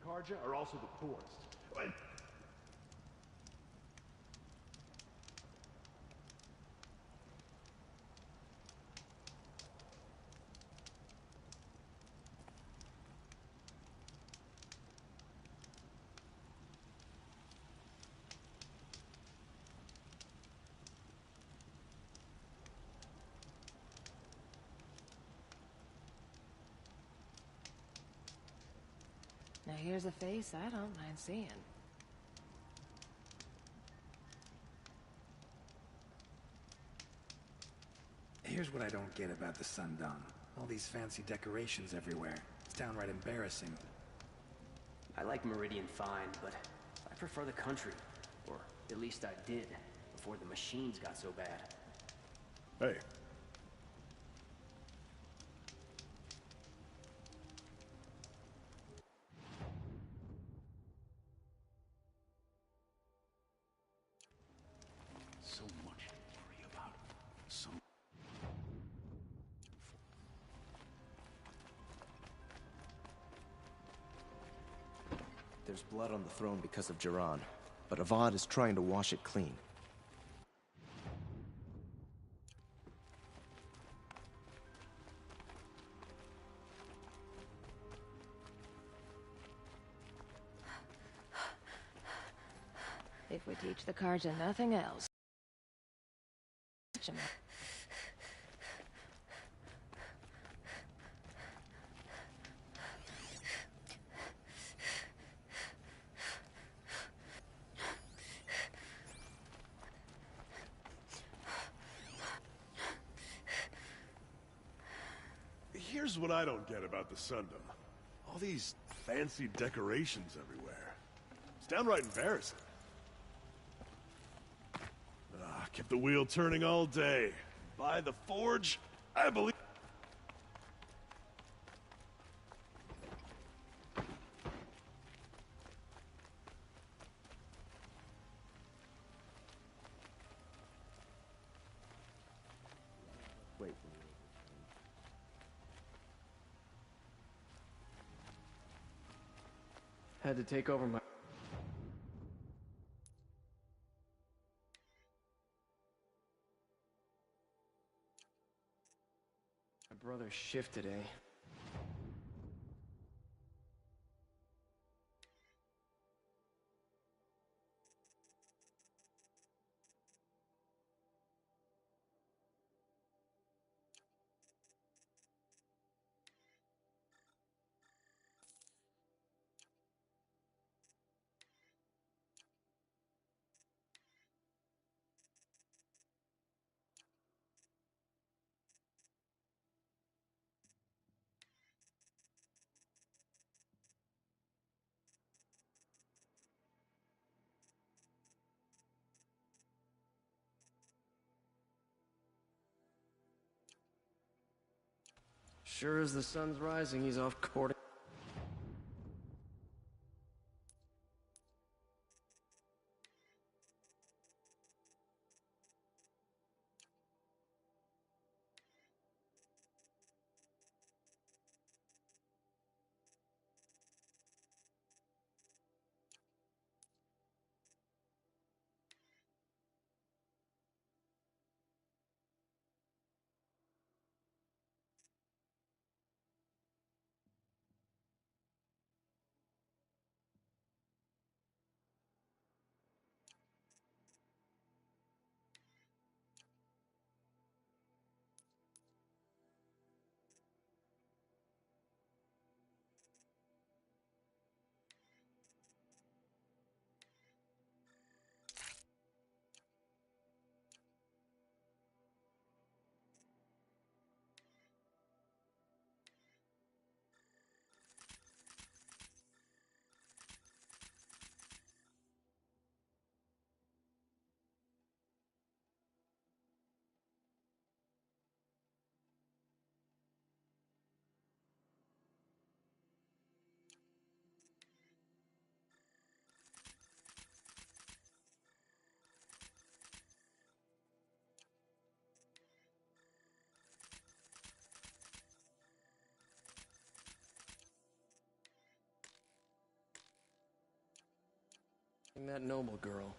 Carja are also the poorest. And Now here's a face I don't mind seeing. Here's what I don't get about the Sundawn. All these fancy decorations everywhere. It's downright embarrassing. I like Meridian fine, but I prefer the country. Or at least I did, before the machines got so bad. hey, So much to worry about. So... There's blood on the throne because of Jiran, but Avad is trying to wash it clean. If we teach the Carja nothing else. here's what I don't get about the Sundom. All these fancy decorations everywhere. It's downright embarrassing. Kept the wheel turning all day. By the forge, I believe... Wait. Had to take over my... My brother's shift today. Sure as the sun's rising, he's off courting. And that noble girl.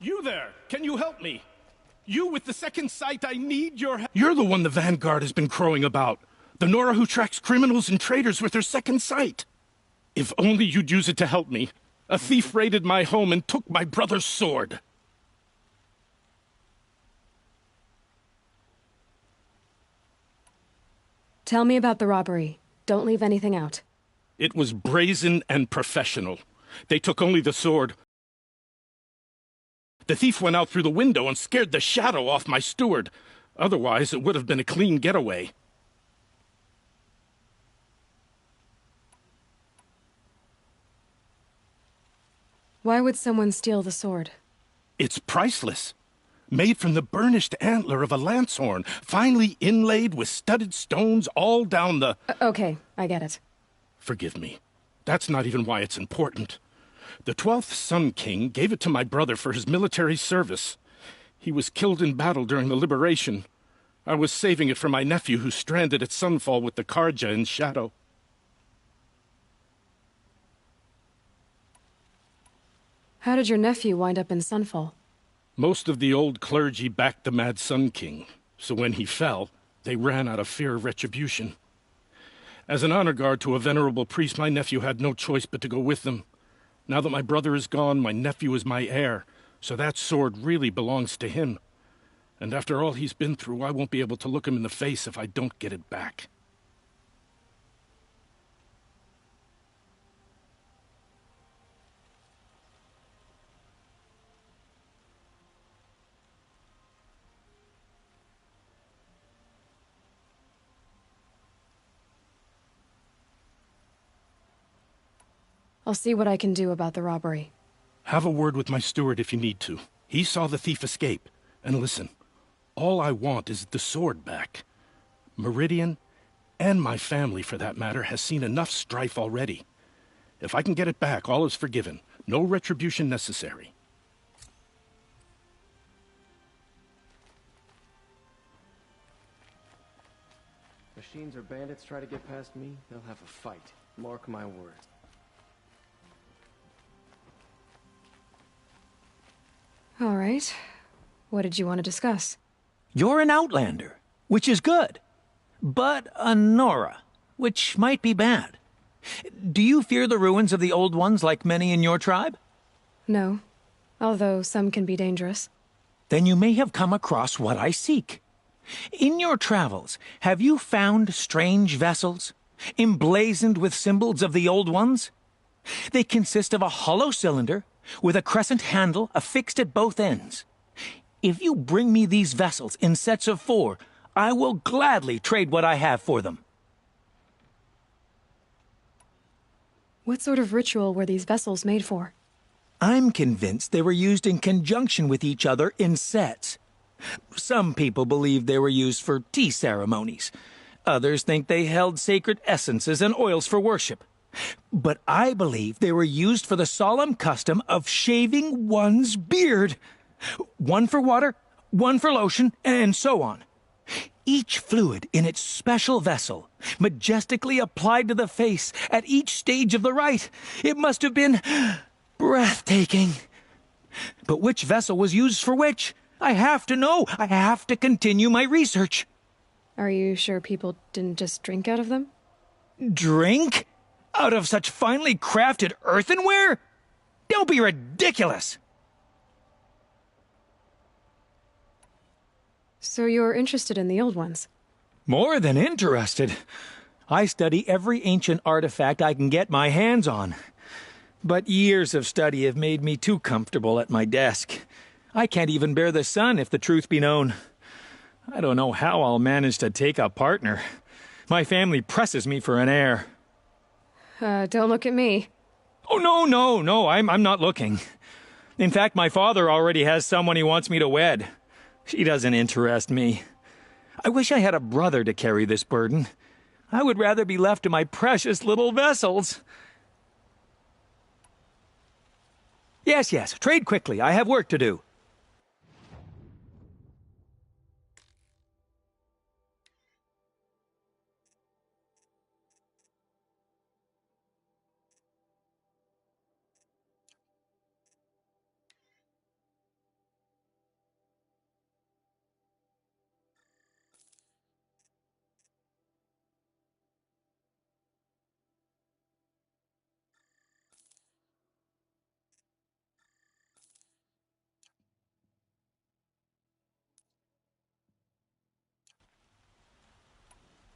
You there! Can you help me? You with the second sight, I need your help. You're the one the Vanguard has been crowing about. The Nora who tracks criminals and traitors with her second sight. If only you'd use it to help me. A thief raided my home and took my brother's sword. Tell me about the robbery. Don't leave anything out. It was brazen and professional. They took only the sword. The thief went out through the window and scared the shadow off my steward. Otherwise, it would have been a clean getaway. Why would someone steal the sword? It's priceless. Made from the burnished antler of a lancehorn, finely inlaid with studded stones all down the... Okay, I get it. Forgive me. That's not even why it's important. The 12th Sun King gave it to my brother for his military service. He was killed in battle during the liberation. I was saving it for my nephew who's stranded at Sunfall with the Carja in Shadow. How did your nephew wind up in Sunfall? Most of the old clergy backed the Mad Sun King, so when he fell, they ran out of fear of retribution. As an honor guard to a venerable priest, my nephew had no choice but to go with them. Now that my brother is gone, my nephew is my heir, so that sword really belongs to him. And after all he's been through, I won't be able to look him in the face if I don't get it back. I'll see what I can do about the robbery. Have a word with my steward if you need to. He saw the thief escape. And listen, all I want is the sword back. Meridian, and my family for that matter, has seen enough strife already. If I can get it back, all is forgiven. No retribution necessary. Machines or bandits try to get past me, they'll have a fight. Mark my words. All right. What did you want to discuss? You're an outlander, which is good. But a Nora, which might be bad. Do you fear the ruins of the Old Ones like many in your tribe? No. Although some can be dangerous. Then you may have come across what I seek. In your travels, have you found strange vessels, emblazoned with symbols of the Old Ones? They consist of a hollow cylinder with a crescent handle affixed at both ends. If you bring me these vessels in sets of 4, I will gladly trade what I have for them. What sort of ritual were these vessels made for? I'm convinced they were used in conjunction with each other in sets. Some people believe they were used for tea ceremonies. Others think they held sacred essences and oils for worship. But I believe they were used for the solemn custom of shaving one's beard. One for water, one for lotion, and so on. Each fluid in its special vessel, majestically applied to the face at each stage of the rite. It must have been breathtaking. But which vessel was used for which? I have to know. I have to continue my research. Are you sure people didn't just drink out of them? Drink? Out of such finely crafted earthenware? Don't be ridiculous! So you're interested in the old ones? More than interested. I study every ancient artifact I can get my hands on. But years of study have made me too comfortable at my desk. I can't even bear the sun, if the truth be known. I don't know how I'll manage to take a partner. My family presses me for an heir. Don't look at me. Oh, no, I'm not looking. In fact, my father already has someone he wants me to wed. She doesn't interest me. I wish I had a brother to carry this burden. I would rather be left to my precious little vessels. Yes, trade quickly. I have work to do.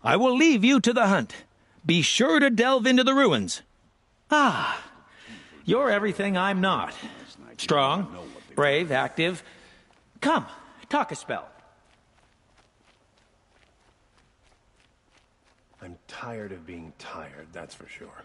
I will leave you to the hunt. Be sure to delve into the ruins. Ah, you're everything I'm not. Strong, brave, active. Come, talk a spell. I'm tired of being tired, that's for sure.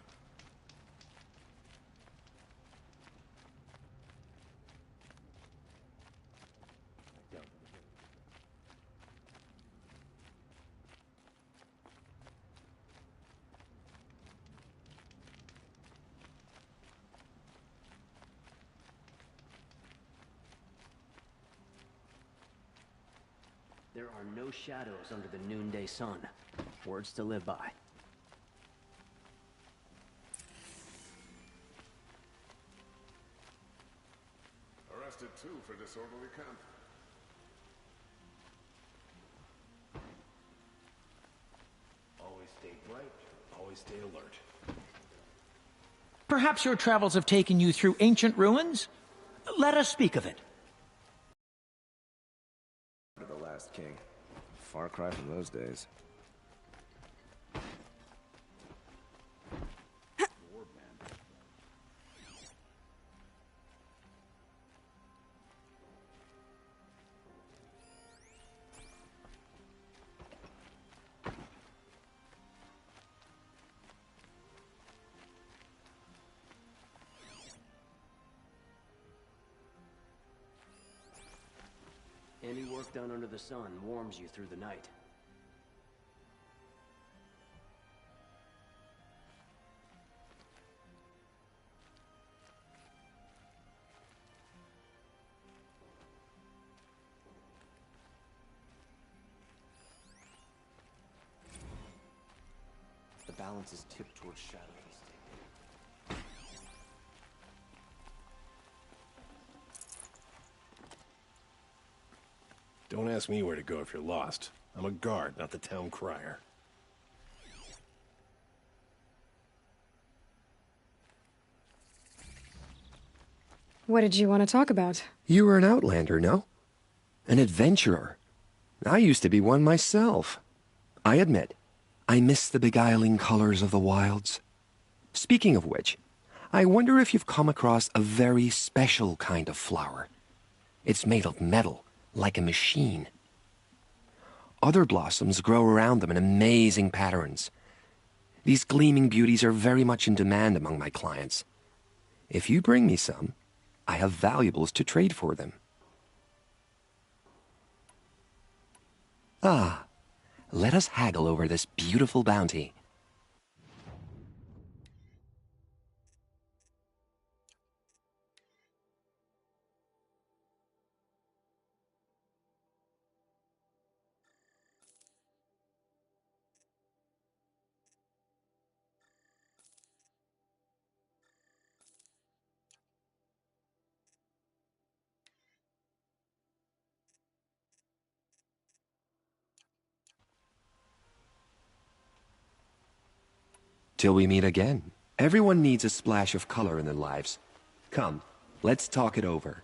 There are no shadows under the noonday sun. Words to live by. Arrested too for disorderly conduct. Always stay bright, always stay alert. Perhaps your travels have taken you through ancient ruins? Let us speak of it. The last king. Far cry from those days. Any work done under the sun warms you through the night. The balance is tipped towards shadows. Don't ask me where to go if you're lost. I'm a guard, not the town crier. What did you want to talk about? You were an outlander, no? An adventurer. I used to be one myself. I admit, I miss the beguiling colors of the wilds. Speaking of which, I wonder if you've come across a very special kind of flower. It's made of metal, like a machine. Other blossoms grow around them in amazing patterns. These gleaming beauties are very much in demand among my clients. If you bring me some, I have valuables to trade for them. Ah, let us haggle over this beautiful bounty. Till we meet again. Everyone needs a splash of color in their lives. Come, let's talk it over.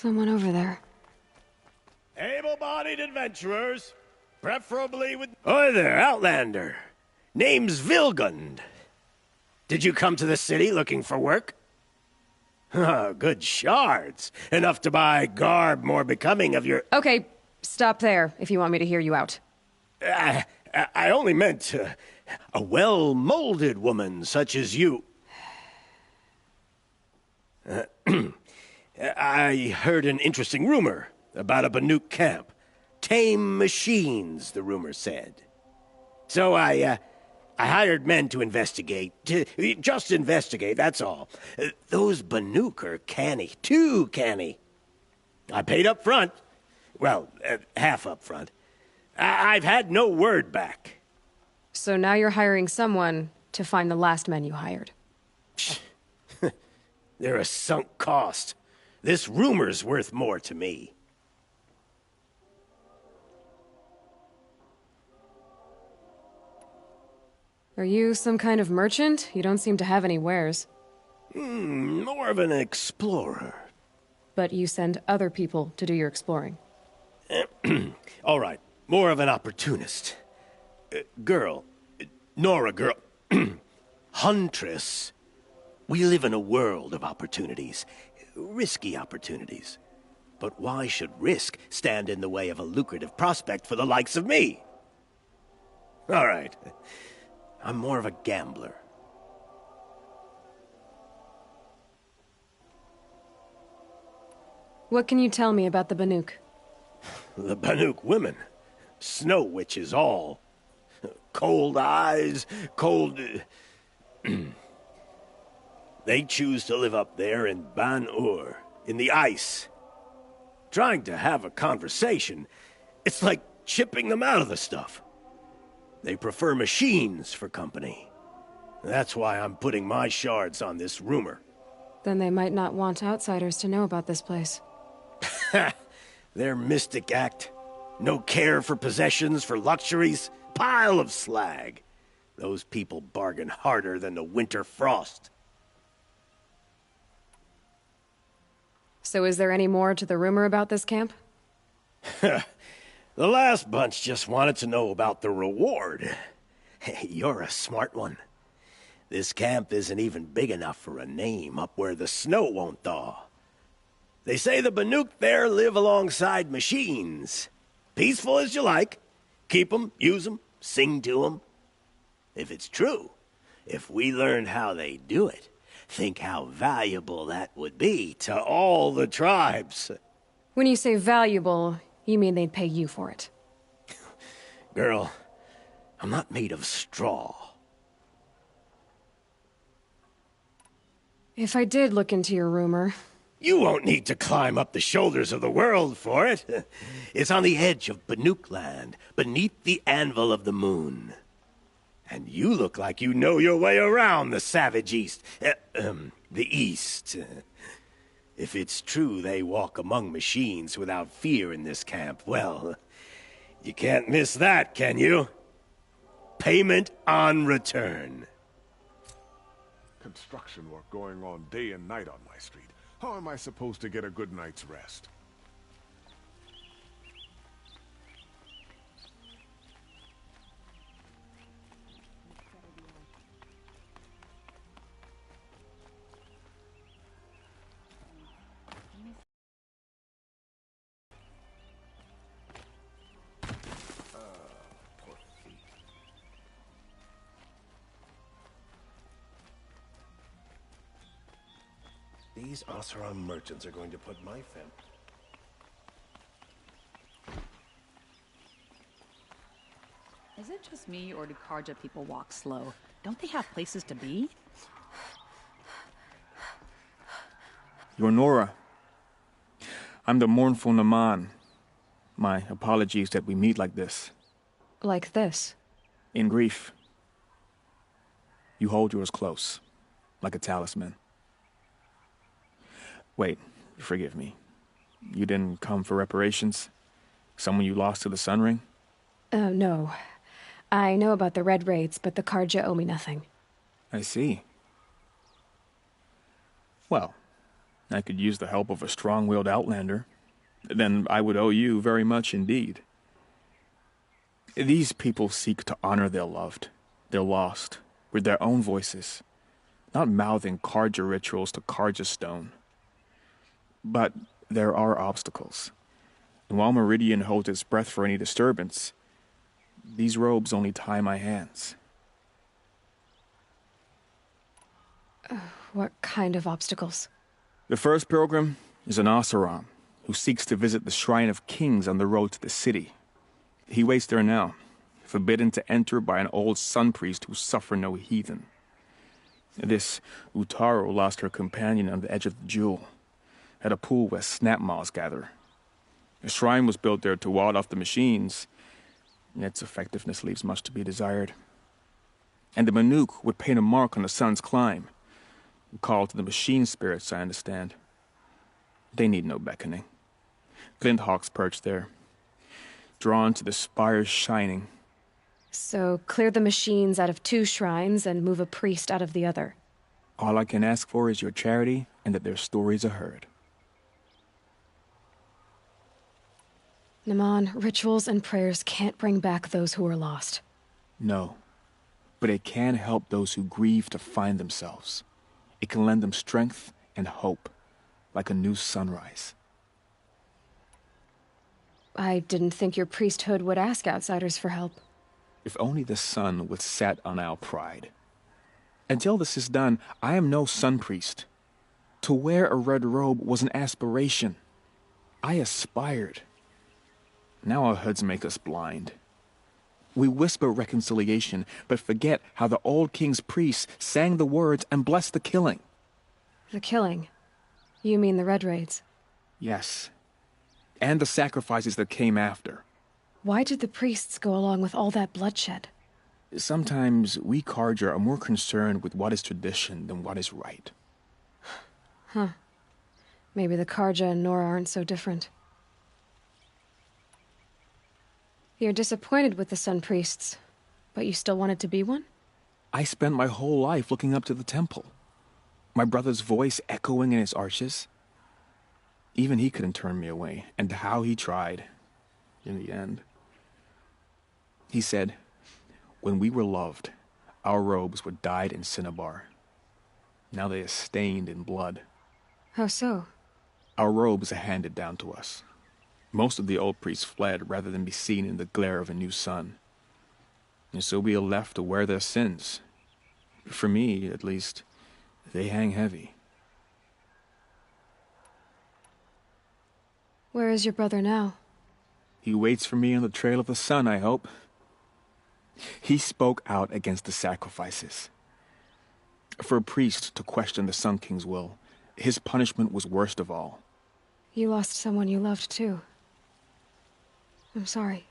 Someone over there. Able-bodied adventurers, preferably with... Hi there, Outlander. Name's Vilgund. Did you come to the city looking for work? Good shards. Enough to buy garb more becoming of your... Okay, stop there if you want me to hear you out. I only meant a well-molded woman such as you. I heard an interesting rumor about a Banuk camp. Tame machines, the rumor said. So I hired men to investigate. Just investigate, that's all. Those Banuk are canny. Too canny. I paid up front. Well, half up front. I've had no word back. So now you're hiring someone to find the last men you hired. They're a sunk cost. This rumor's worth more to me. Are you some kind of merchant? You don't seem to have any wares. More of an explorer. But you send other people to do your exploring. All right, more of an opportunist. Girl, Nora girl, Huntress. We live in a world of opportunities. Risky opportunities. But why should risk stand in the way of a lucrative prospect for the likes of me? All right. I'm more of a gambler. What can you tell me about the Banuk? The Banuk women. Snow witches all. Cold eyes, cold... They choose to live up there in Ban-Ur, in the ice. Trying to have a conversation, it's like chipping them out of the stuff. They prefer machines for company. That's why I'm putting my shards on this rumor. Then they might not want outsiders to know about this place. Their mystic act. No care for possessions, for luxuries. Pile of slag. Those people bargain harder than the winter frost. So is there any more to the rumor about this camp? The last bunch just wanted to know about the reward. You're a smart one. This camp isn't even big enough for a name up where the snow won't thaw. They say the Banuk there live alongside machines. Peaceful as you like. Keep 'em, use 'em, sing to 'em. If it's true, if we learned how they do it, think how valuable that would be to all the tribes. When you say valuable, you mean they'd pay you for it. Girl, I'm not made of straw. If I did look into your rumor... You won't need to climb up the shoulders of the world for it. It's on the edge of Banuk land, beneath the anvil of the moon. And you look like you know your way around the savage east. The east. If it's true they walk among machines without fear in this camp, well, you can't miss that, can you? Payment on return. Construction work going on day and night on my street. How am I supposed to get a good night's rest? These Oseram merchants are going to put my fam... Is it just me, or do Karja people walk slow? Don't they have places to be? You're Nora. I'm the mournful Naman. My apologies that we meet like this. Like this? In grief. You hold yours close, like a talisman. Wait, forgive me. You didn't come for reparations? Someone you lost to the Sun Ring? No. I know about the Red Raids, but the Karja owe me nothing. I see. Well, I could use the help of a strong-willed outlander. Then I would owe you very much indeed. These people seek to honor their loved, their lost, with their own voices, not mouthing Carja rituals to Carja stone. But there are obstacles, and while Meridian holds its breath for any disturbance, these robes only tie my hands. What kind of obstacles? The first pilgrim is an Oseram, who seeks to visit the Shrine of Kings on the road to the city. He waits there now, forbidden to enter by an old sun priest who suffer no heathen. This Utaru lost her companion on the edge of the jewel, at a pool where snap moths gather. A shrine was built there to ward off the machines, and its effectiveness leaves much to be desired. And the Manuk would paint a mark on the sun's climb, a call to the machine spirits, I understand. They need no beckoning. Glinthawks perch there, drawn to the spire's shining. So clear the machines out of 2 shrines and move a priest out of the other. All I can ask for is your charity and that their stories are heard. Naman, rituals and prayers can't bring back those who are lost. No, but it can help those who grieve to find themselves. It can lend them strength and hope, like a new sunrise. I didn't think your priesthood would ask outsiders for help. If only the sun would set on our pride. Until this is done, I am no sun priest. To wear a red robe was an aspiration. I aspired. Now our hoods make us blind. We whisper reconciliation, but forget how the old king's priests sang the words and blessed the killing. The killing? You mean the Red Raids? Yes. And the sacrifices that came after. Why did the priests go along with all that bloodshed? Sometimes we Carja are more concerned with what is tradition than what is right. Huh. Maybe the Carja and Nora aren't so different. You're disappointed with the Sun Priests, but you still wanted to be one? I spent my whole life looking up to the temple. My brother's voice echoing in its arches. Even he couldn't turn me away, and how he tried, in the end. He said, when we were loved, our robes were dyed in cinnabar. Now they are stained in blood. How so? Our robes are handed down to us. Most of the old priests fled rather than be seen in the glare of a new sun. And so we are left to wear their sins. For me, at least, they hang heavy. Where is your brother now? He waits for me on the trail of the sun, I hope. He spoke out against the sacrifices. For a priest to question the Sun King's will, his punishment was worst of all. You lost someone you loved, too. I'm sorry.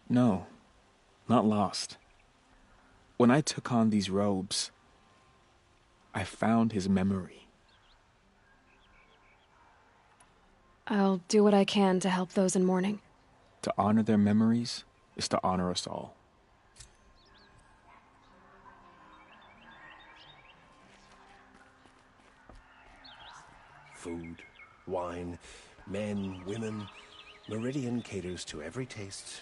No, not lost. When I took on these robes, I found his memory. I'll do what I can to help those in mourning. To honor their memories is to honor us all. Food, wine, men, women. Meridian caters to every taste,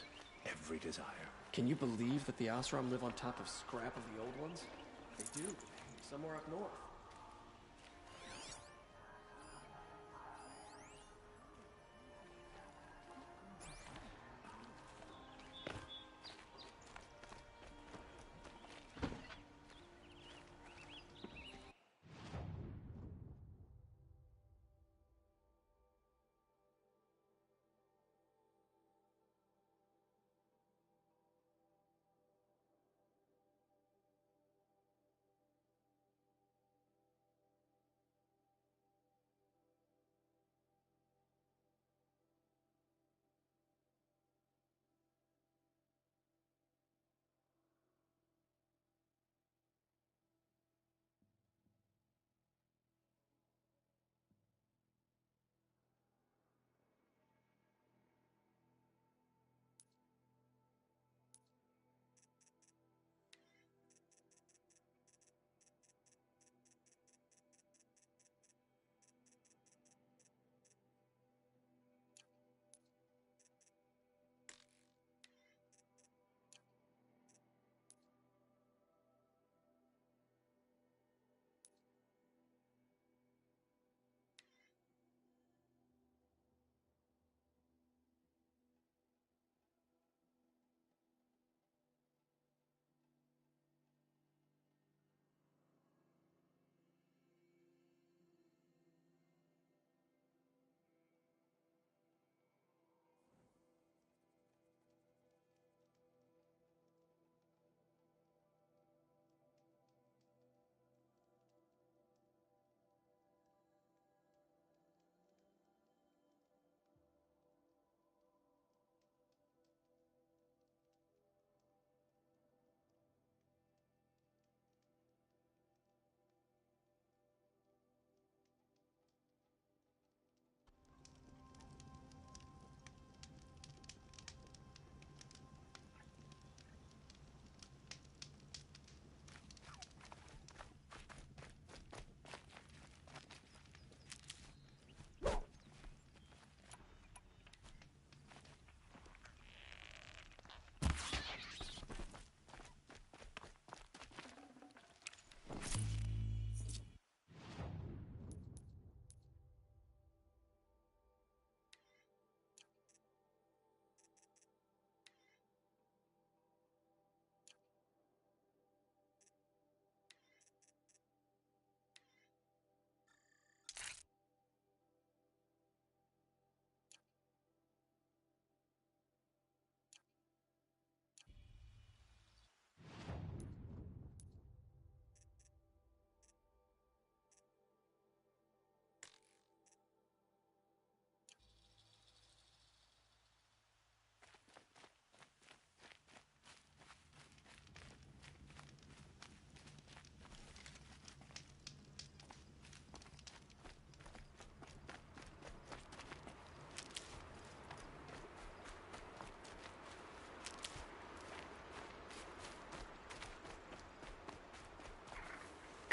every desire. Can you believe that the Oseram live on top of scrap of the old ones? They do, somewhere up north.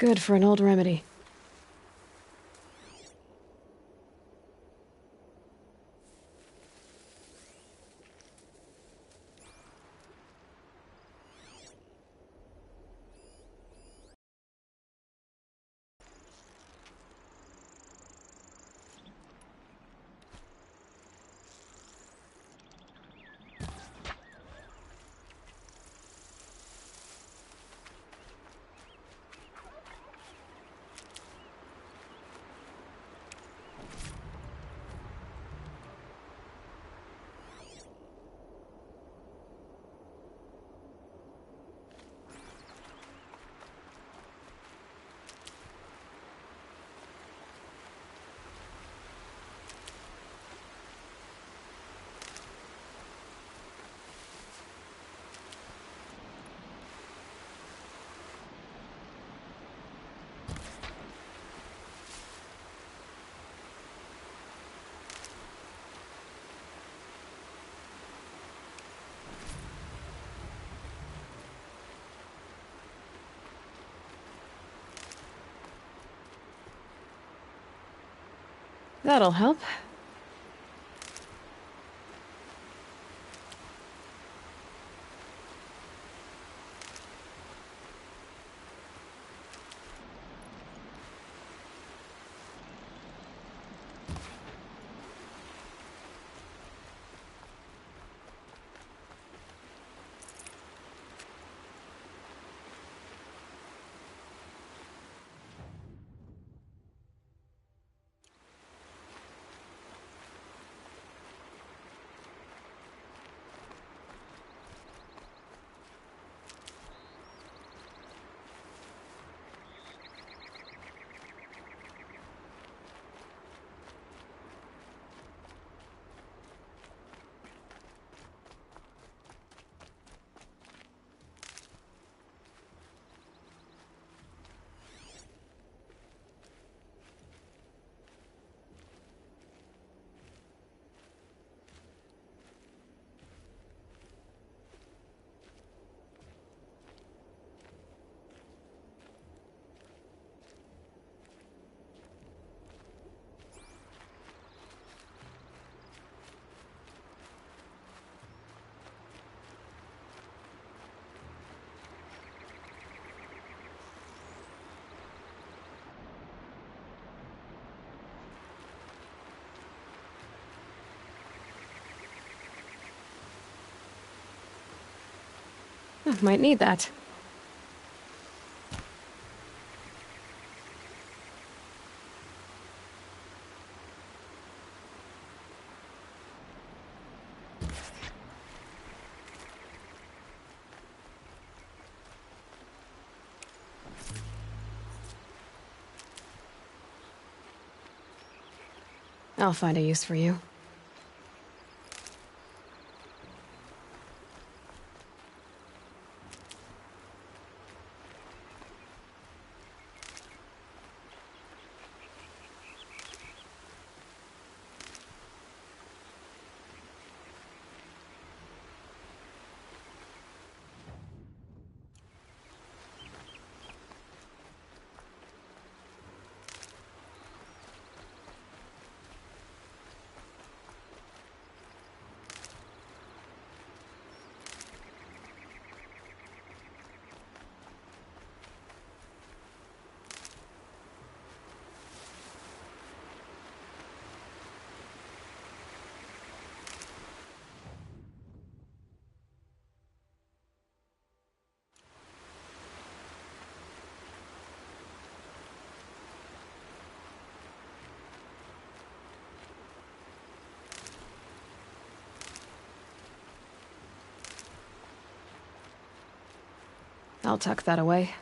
Good for an old remedy. That'll help. Might need that. I'll find a use for you. I'll tuck that away.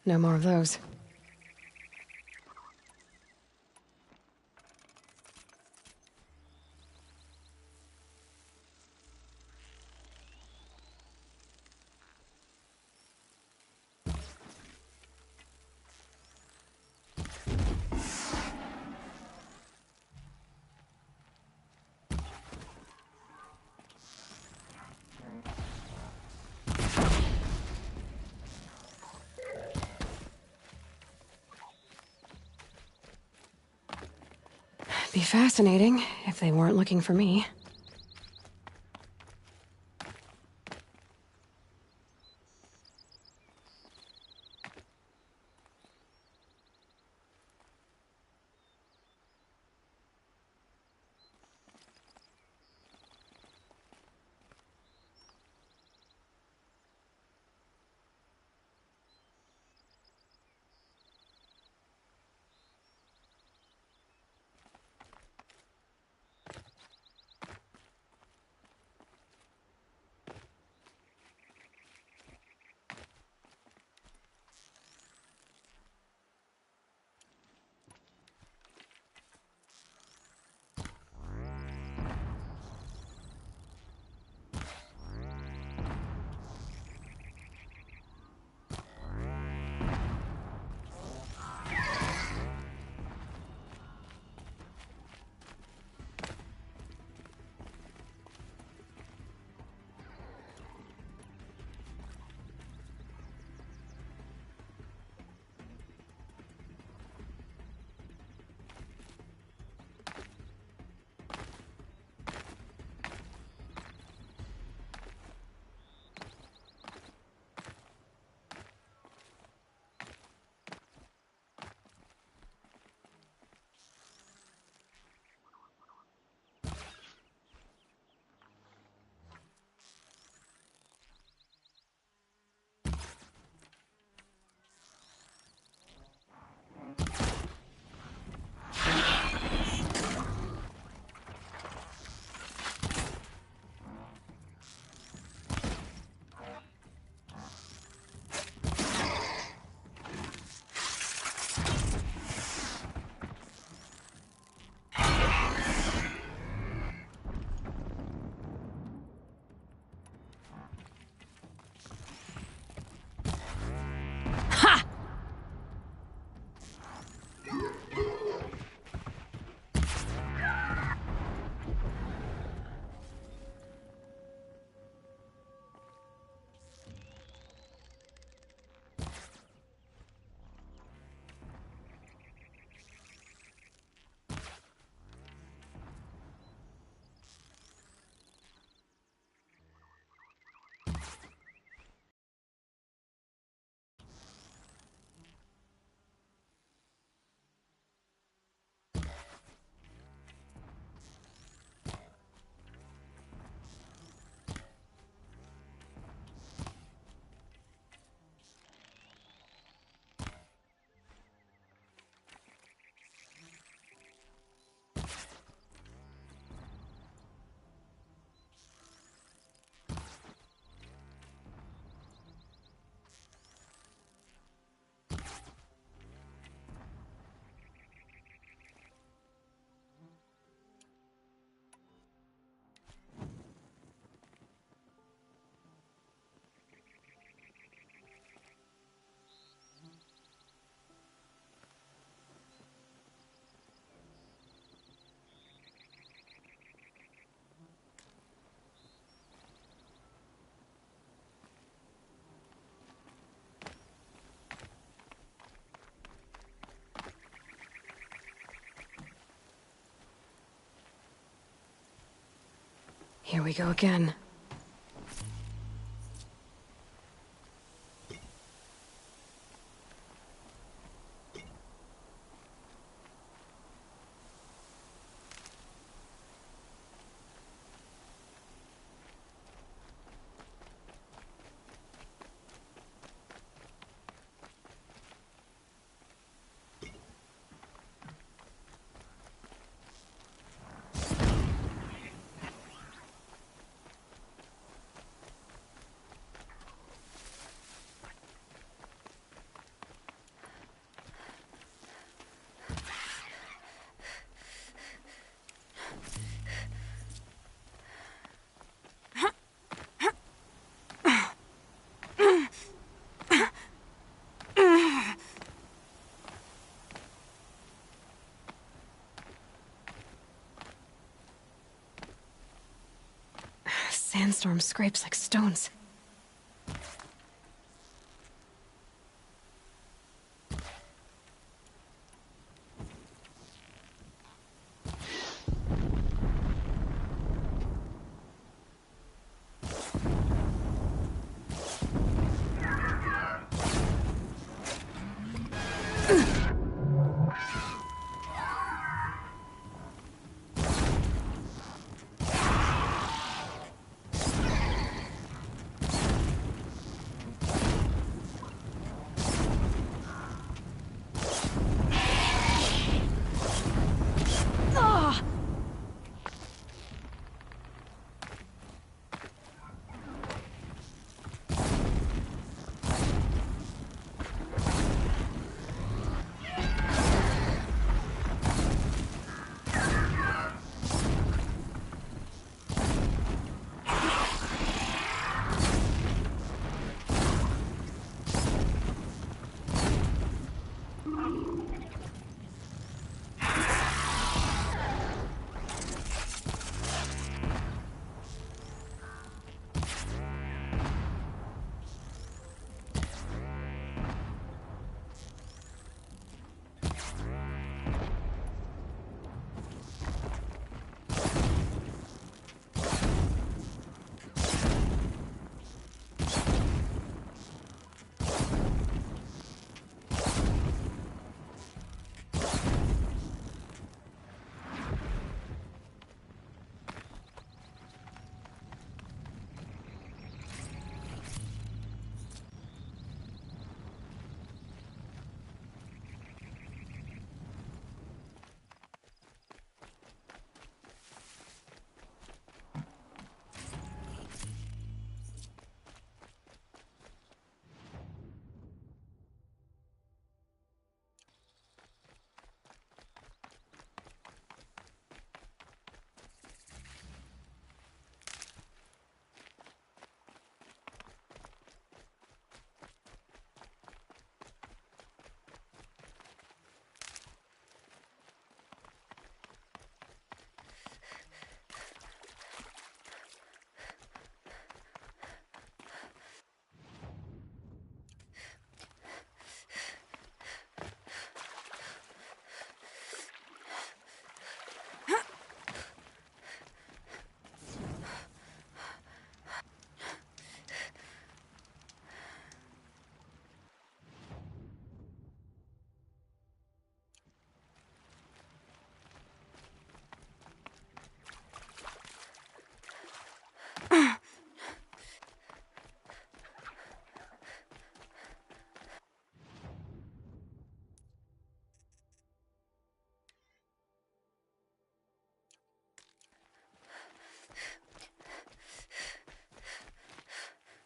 No more of those. Be fascinating if they weren't looking for me. Here we go again. sandstorm scrapes like stones.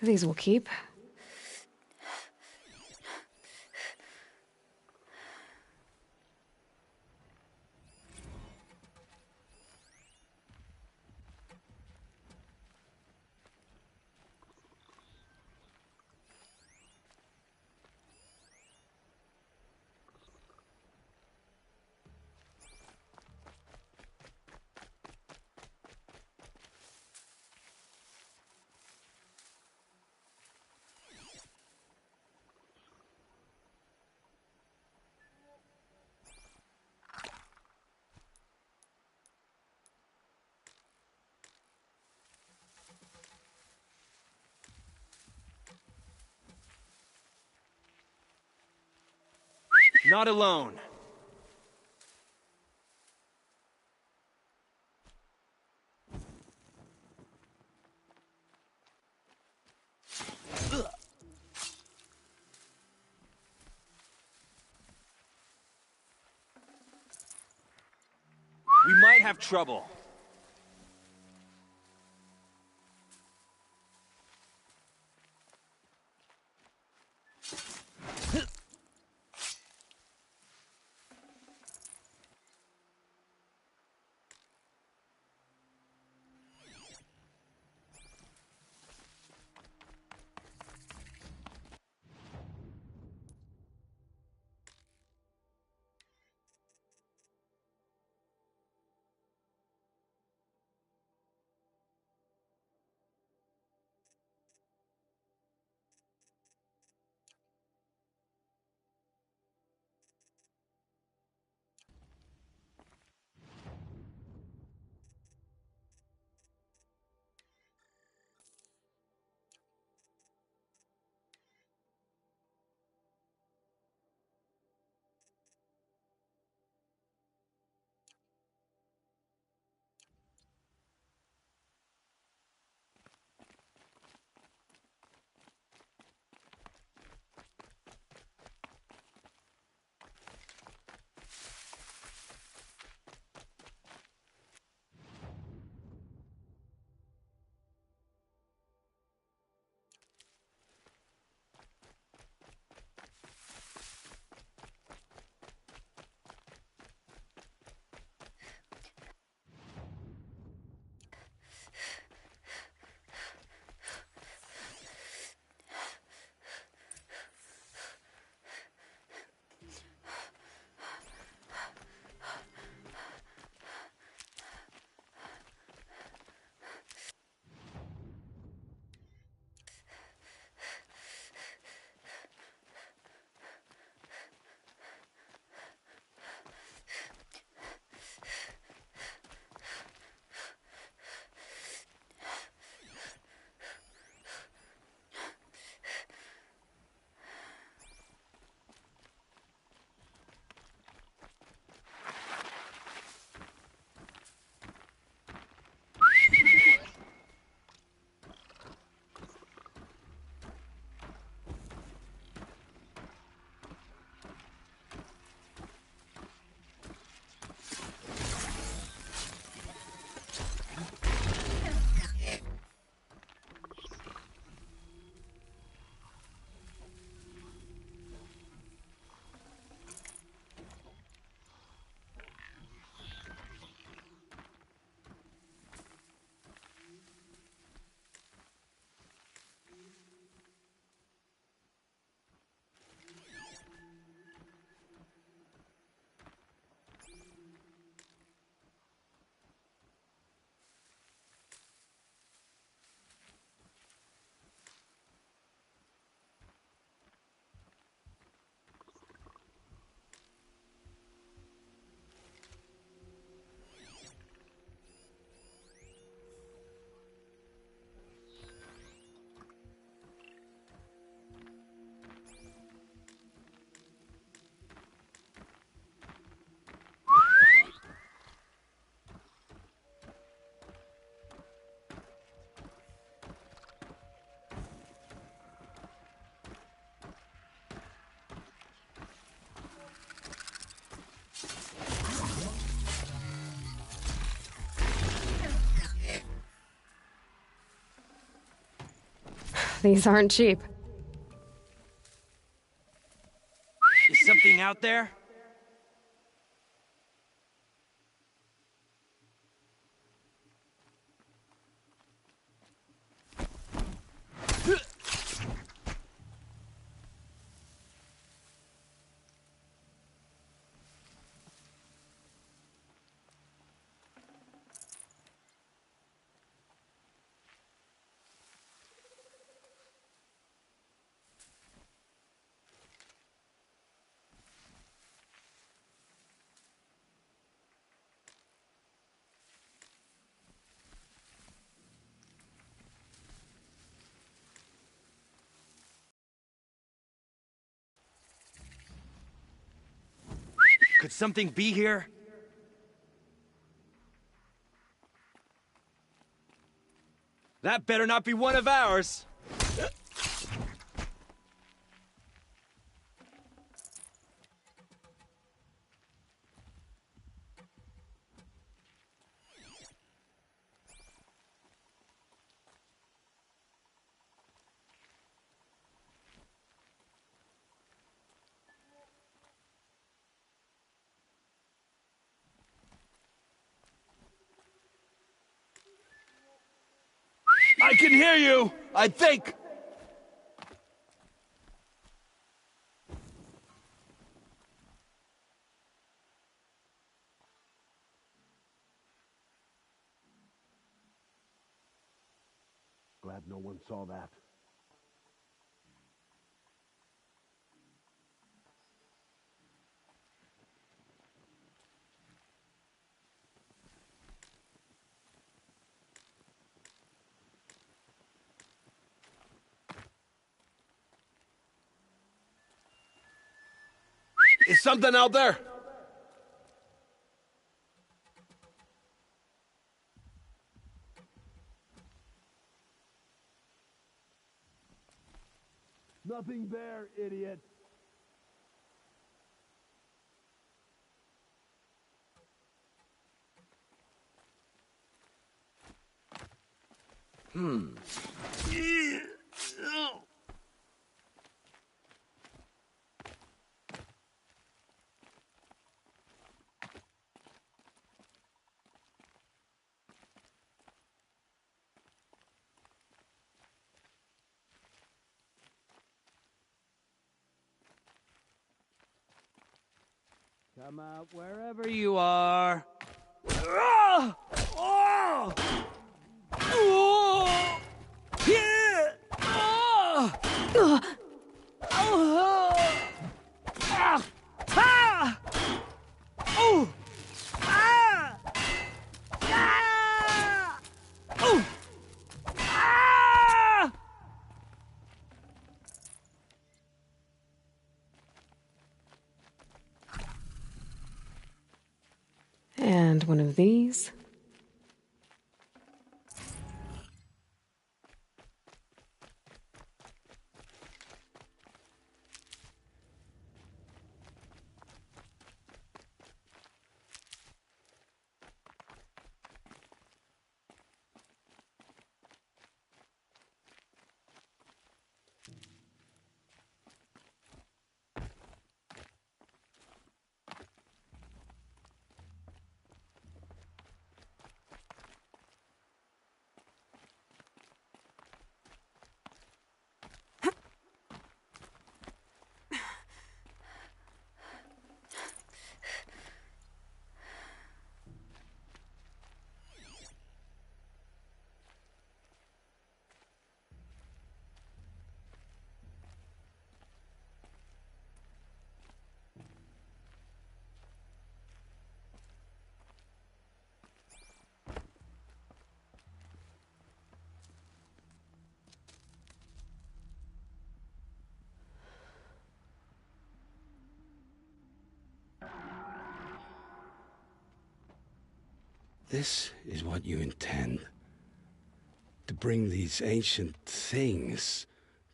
These will keep. Not alone. We might have trouble. These aren't cheap. Is something out there? Could something be here? That better not be one of ours! I can hear you, I think! Glad no one saw that. Is something out there? Nothing there, idiot. Come out wherever you are. Ah! Oh! Oh! Yeah! Ah! Oh! Ah! Ah! Oh! Ah! Ah! Oh! Ah! And one of these. This is what you intend. To bring these ancient things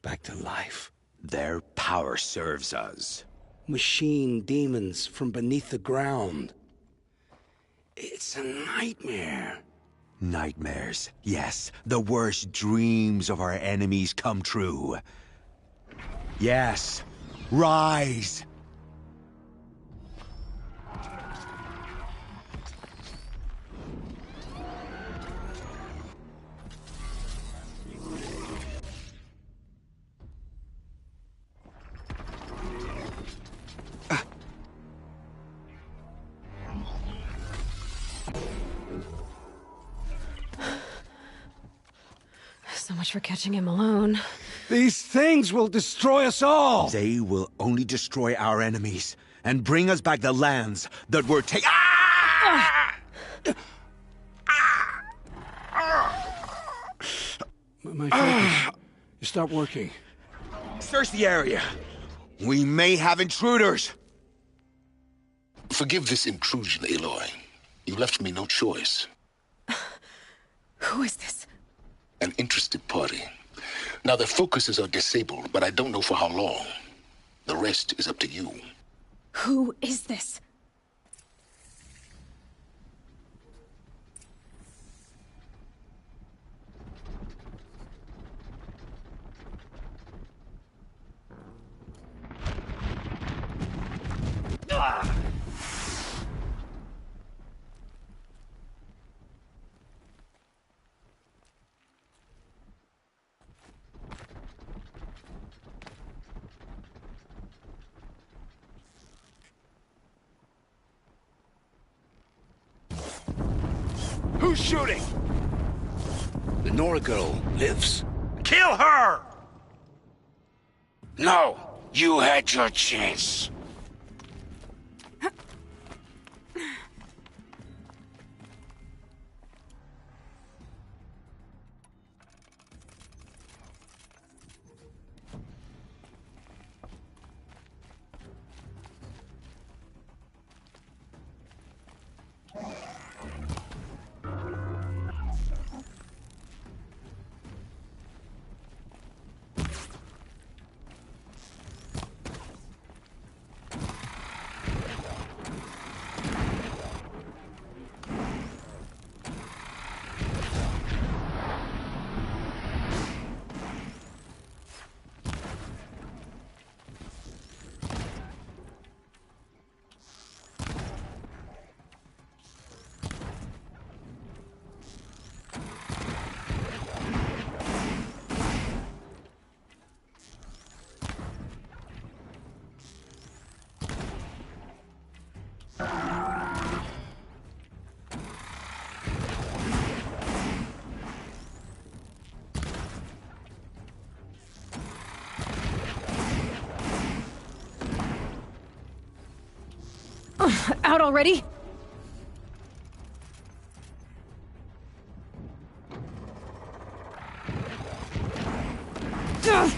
back to life. Their power serves us. Machine demons from beneath the ground. It's a nightmare. Nightmares. Yes, the worst dreams of our enemies come true. Yes, rise! So much for catching him alone. These things will destroy us all! They will only destroy our enemies and bring us back the lands that were taken. My focus. You stopped working. Search the area. We may have intruders. Forgive this intrusion, Aloy. You left me no choice. Who is this? An interested party. Now, their focuses are disabled, but I don't know for how long. The rest is up to you. Who is this? Who's shooting? The Nora girl lives. Kill her! No! You had your chance. Out already? Ugh.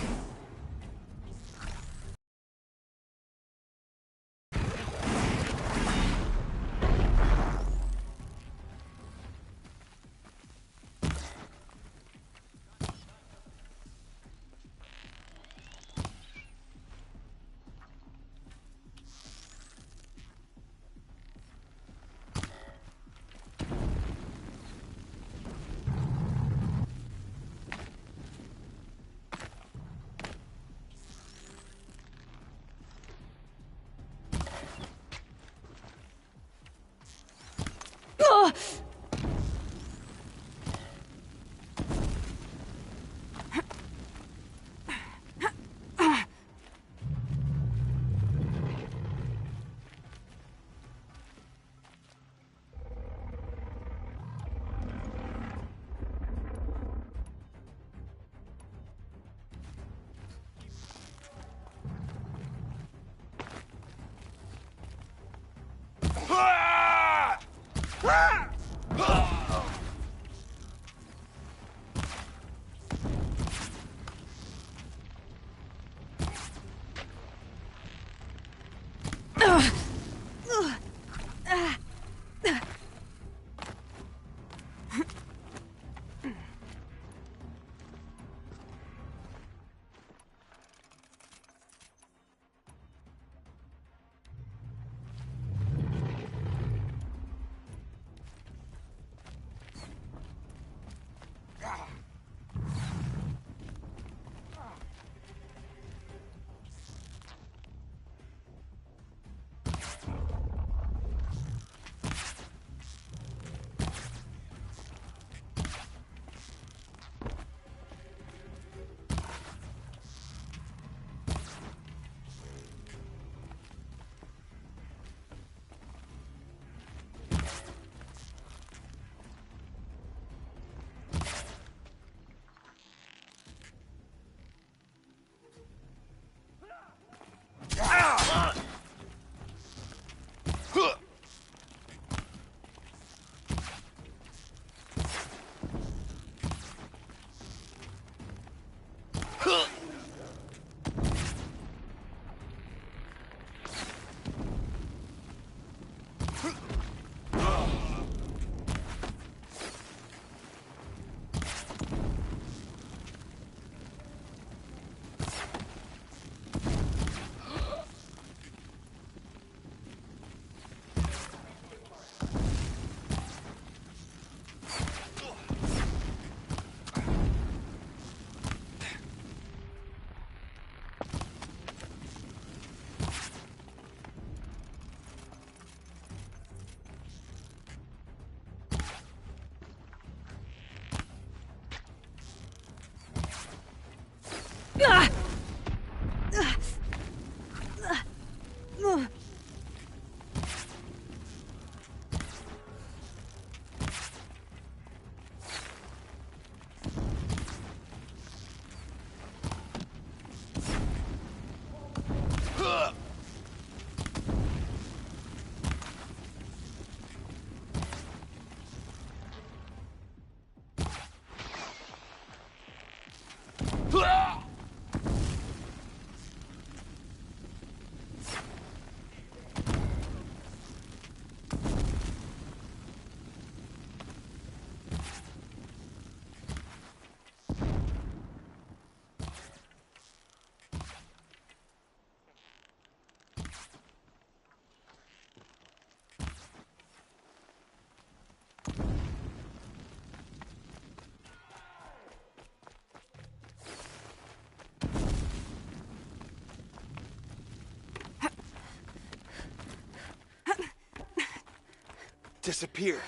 disappeared.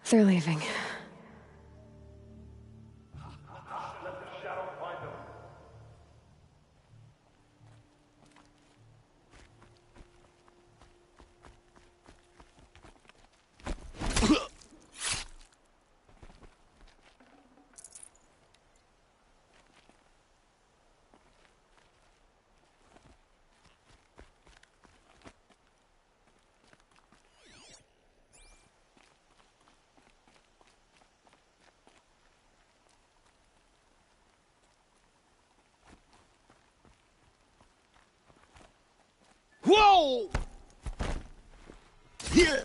They're leaving. Whoa! Yeah.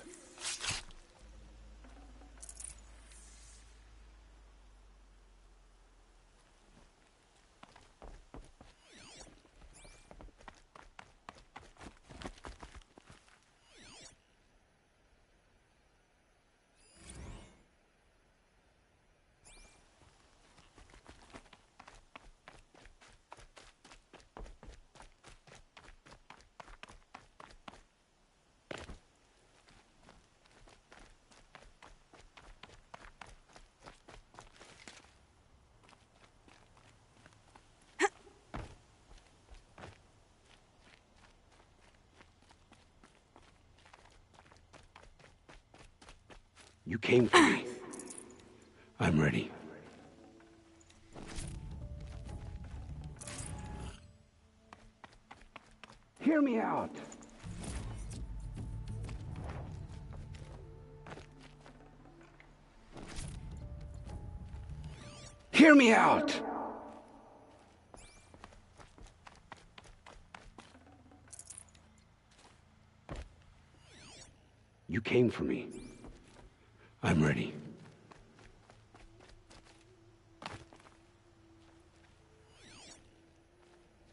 You came for me. I'm ready. Hear me out. Hear me out. You came for me. I'm ready.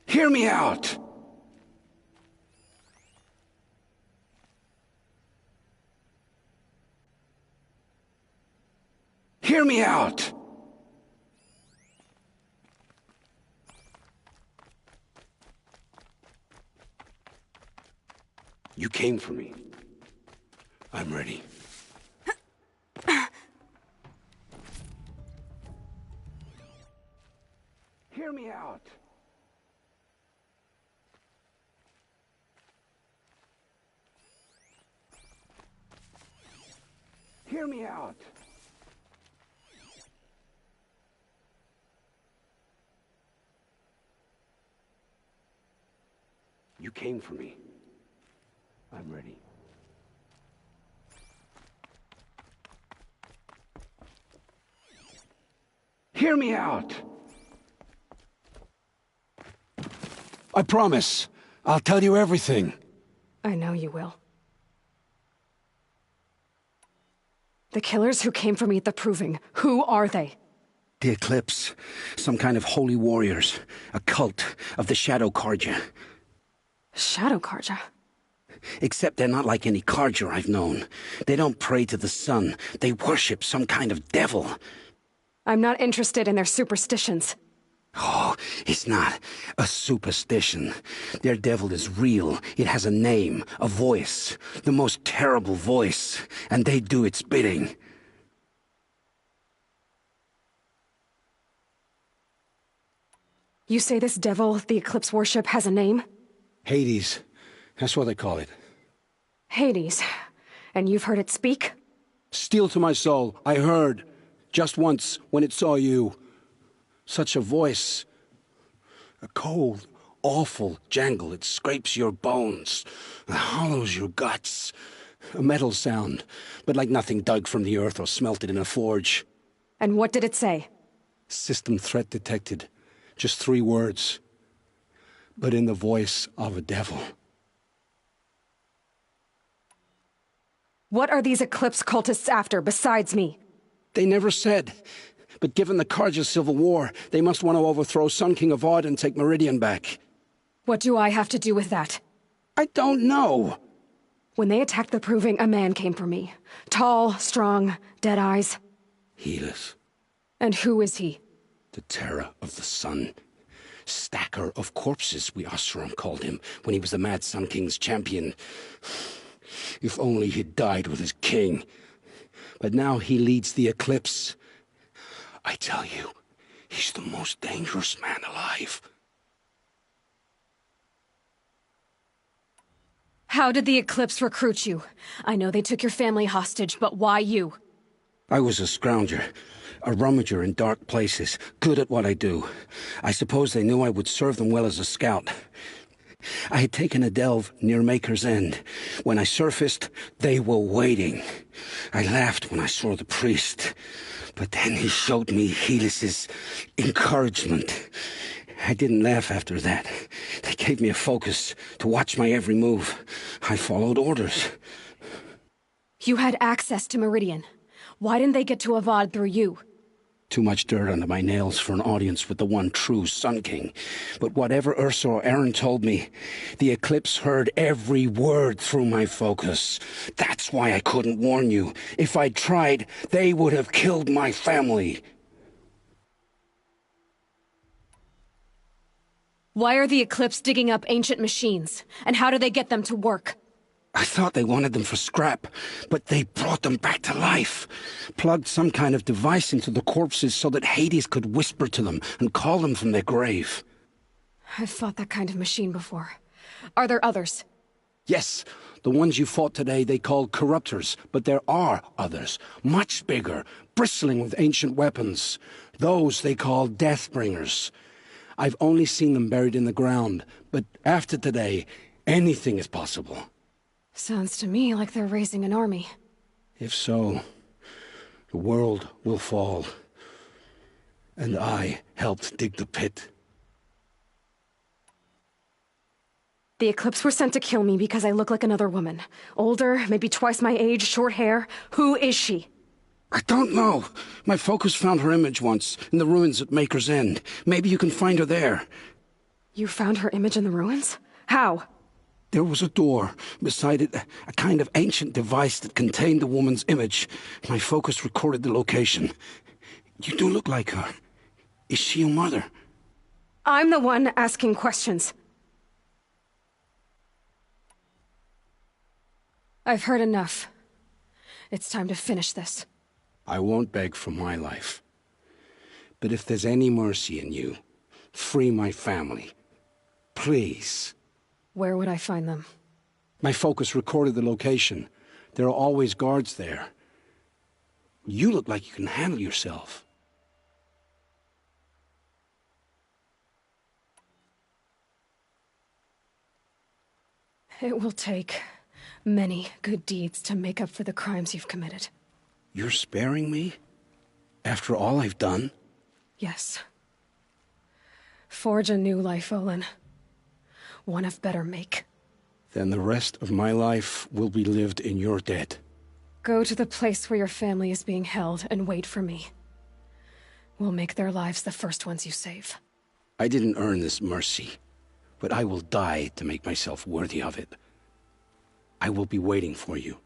Hear me out! Hear me out! You came for me. I'm ready. Hear me out. Hear me out. You came for me. I'm ready. Hear me out. I promise. I'll tell you everything. I know you will. The killers who came for me at the Proving, who are they? The Eclipse. Some kind of holy warriors. A cult of the Shadow Carja. Shadow Carja? Except they're not like any Carja I've known. They don't pray to the sun. They worship some kind of devil. I'm not interested in their superstitions. Oh, it's not a superstition. Their devil is real. It has a name, a voice, the most terrible voice, and they do its bidding. You say this devil the Eclipse worship has a name? Hades. That's what they call it. Hades. And you've heard it speak? Steel to my soul. I heard. Just once, when it saw you. Such a voice. A cold, awful jangle. It scrapes your bones. It hollows your guts. A metal sound, but like nothing dug from the earth or smelted in a forge. And what did it say? System threat detected. Just 3 words. But in the voice of a devil. What are these Eclipse cultists after, besides me? They never said. But given the Carja civil war, they must want to overthrow Sun King Avad and take Meridian back. What do I have to do with that? I don't know. When they attacked the Proving, a man came for me. Tall, strong, dead eyes. Helis. And who is he? The terror of the sun. Stacker of corpses, we Oseram called him, when he was the Mad Sun King's champion. If only he'd died with his king. But now he leads the Eclipse. I tell you, he's the most dangerous man alive. How did the Eclipse recruit you? I know they took your family hostage, but why you? I was a scrounger, a rummager in dark places, good at what I do. I suppose they knew I would serve them well as a scout. I had taken a delve near Maker's End. When I surfaced, they were waiting. I laughed when I saw the priest, but then he showed me Helis's encouragement. I didn't laugh after that. They gave me a focus to watch my every move. I followed orders. You had access to Meridian. Why didn't they get to Avad through you? Too much dirt under my nails for an audience with the one true Sun King. But whatever Ursa or Aaron told me, the Eclipse heard every word through my focus. That's why I couldn't warn you. If I'd tried, they would have killed my family. Why are the Eclipse digging up ancient machines? And how do they get them to work? I thought they wanted them for scrap, but they brought them back to life. Plugged some kind of device into the corpses so that Hades could whisper to them and call them from their grave. I've fought that kind of machine before. Are there others? Yes, the ones you fought today they called corruptors, but there are others, much bigger, bristling with ancient weapons. Those they call Deathbringers. I've only seen them buried in the ground, but after today, anything is possible. Sounds to me like they're raising an army. If so, the world will fall. And I helped dig the pit. The Eclipse were sent to kill me because I look like another woman. Older, maybe twice my age, short hair. Who is she? I don't know. My focus found her image once, in the ruins at Maker's End. Maybe you can find her there. You found her image in the ruins? How? There was a door. Beside it, a kind of ancient device that contained the woman's image. My focus recorded the location. You do look like her. Is she your mother? I'm the one asking questions. I've heard enough. It's time to finish this. I won't beg for my life. But if there's any mercy in you, free my family. Please. Where would I find them? My focus recorded the location. There are always guards there. You look like you can handle yourself. It will take many good deeds to make up for the crimes you've committed. You're sparing me? After all I've done? Yes. Forge a new life, Olin. One of better make. Then the rest of my life will be lived in your debt. Go to the place where your family is being held and wait for me. We'll make their lives the first ones you save. I didn't earn this mercy, but I will die to make myself worthy of it. I will be waiting for you.